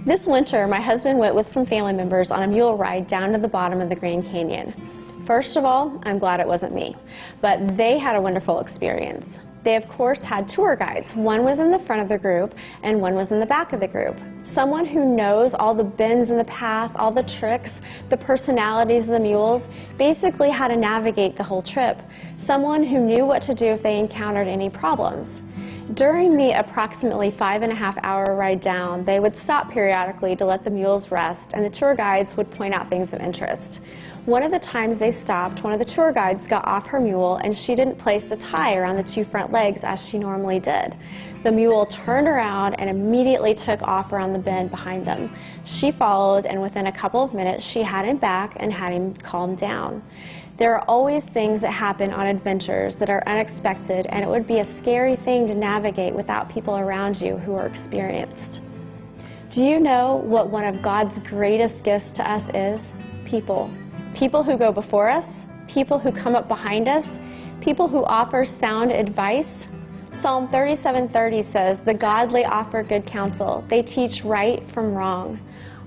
This winter, my husband went with some family members on a mule ride down to the bottom of the Grand Canyon. First of all, I'm glad it wasn't me, but they had a wonderful experience. They, of course, had tour guides. One was in the front of the group and one was in the back of the group. Someone who knows all the bends in the path, all the tricks, the personalities of the mules, basically how to navigate the whole trip. Someone who knew what to do if they encountered any problems. During the approximately 5.5-hour ride down, they would stop periodically to let the mules rest, and the tour guides would point out things of interest. One of the times they stopped, one of the tour guides got off her mule and she didn't place the tie around the two front legs as she normally did. The mule turned around and immediately took off around the bend behind them. She followed, and within a couple of minutes she had him back and had him calmed down. There are always things that happen on adventures that are unexpected, and it would be a scary thing to navigate without people around you who are experienced. Do you know what one of God's greatest gifts to us is? People. People who go before us, people who come up behind us, people who offer sound advice. Psalm 37:30 says, "The godly offer good counsel. They teach right from wrong."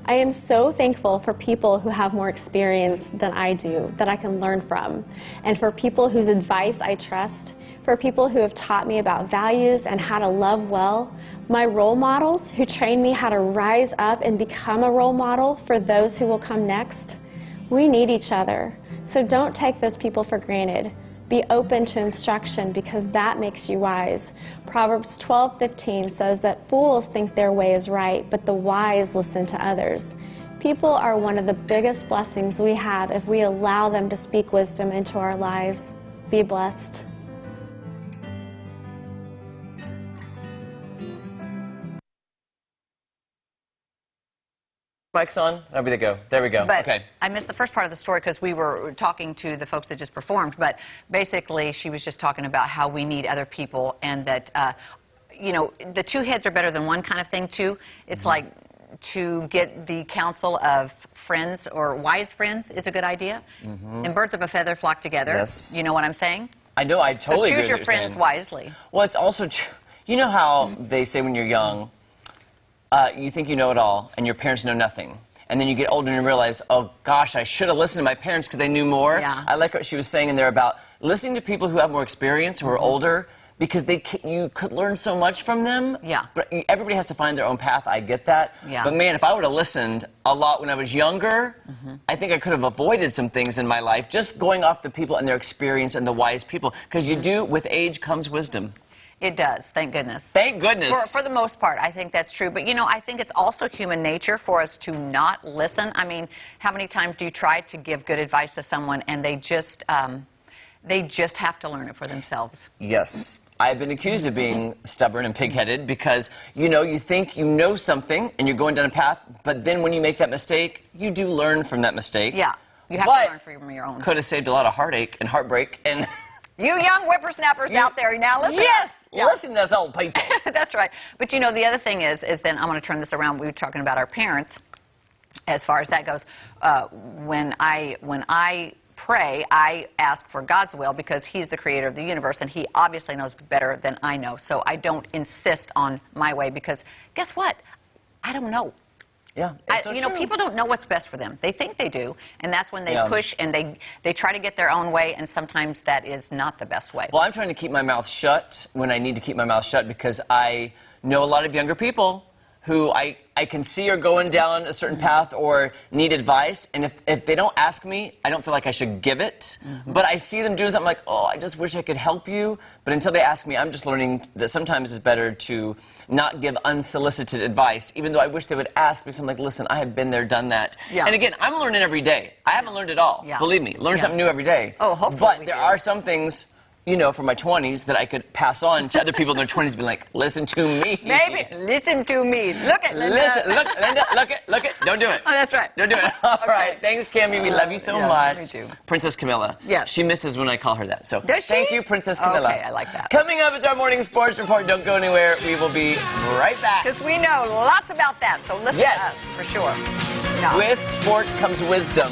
I am so thankful for people who have more experience than I do, that I can learn from, and for people whose advice I trust, for people who have taught me about values and how to love well, my role models who train me how to rise up and become a role model for those who will come next. We need each other, so don't take those people for granted. Be open to instruction, because that makes you wise. Proverbs 12:15 says that fools think their way is right, but the wise listen to others. People are one of the biggest blessings we have if we allow them to speak wisdom into our lives. Be blessed. Mic's on? There we go. There we go. But okay. I missed the first part of the story because we were talking to the folks that just performed. But basically, she was just talking about how we need other people, and that, you know, the two heads are better than one kind of thing, too. It's like to get the counsel of friends or wise friends is a good idea. And birds of a feather flock together. Yes. You know what I'm saying? I know. I totally so agree choose your with what you're friends saying. wisely. Well, it's also true. You know how they say when you're young, you think you know it all, and your parents know nothing. And then you get older and you realize, oh, gosh, I should have listened to my parents because they knew more. Yeah. I like what she was saying in there about listening to people who have more experience, who are older, because you could learn so much from them. Yeah. But everybody has to find their own path. I get that. Yeah. But, man, if I would have listened a lot when I was younger, I think I could have avoided some things in my life, just going off the people and their experience and the wise people. Because you do, with age comes wisdom. It does, thank goodness. Thank goodness. For the most part, I think that's true. But, you know, I think it's also human nature for us to not listen. I mean, how many times do you try to give good advice to someone and they just have to learn it for themselves? Yes. I've been accused of being stubborn and pig-headed because, you know, you think you know something and you're going down a path, but then when you make that mistake, you do learn from that mistake. Yeah, you have to learn from your own. Could have saved a lot of heartache and heartbreak and... You young whippersnappers out there, now listen. Yes, to listen to us old people. That's right. But you know, the other thing is then I'm going to turn this around. We were talking about our parents. As far as that goes, when I pray, I ask for God's will because He's the creator of the universe, and He obviously knows better than I know. So I don't insist on my way because guess what? I don't know. Yeah, you know, people don't know what's best for them. They think they do, and that's when they Yeah. push and they try to get their own way, and sometimes that is not the best way. Well, I'm trying to keep my mouth shut when I need to keep my mouth shut because I know a lot of younger people who I can see are going down a certain path or need advice, and if they don't ask me, I don't feel like I should give it. But I see them doing something like, oh, I just wish I could help you. But until they ask me, I'm just learning that sometimes it's better to not give unsolicited advice, even though I wish they would ask me. So I'm like, listen, I have been there, done that. Yeah. And again, I'm learning every day. I haven't learned it all. Yeah. Believe me, learn something new every day. Oh, hopefully But we there do. are some things, you know, from my 20s that I could pass on to other people in their 20s and be like, listen to me. Maybe. Listen to me. Look at Linda. Listen, look, Linda, look it. Don't do it. Oh, that's right. Don't do it. All Okay. right. Thanks, Cami. We love you so yeah, much. we do. Princess Camilla. Yes. She misses when I call her that. So Does she? thank you, Princess Camilla. Okay, I like that. Coming up, it's our morning sports report. Don't go anywhere. We will be right back. Because we know lots about that, so listen to us for sure. No. With sports comes wisdom.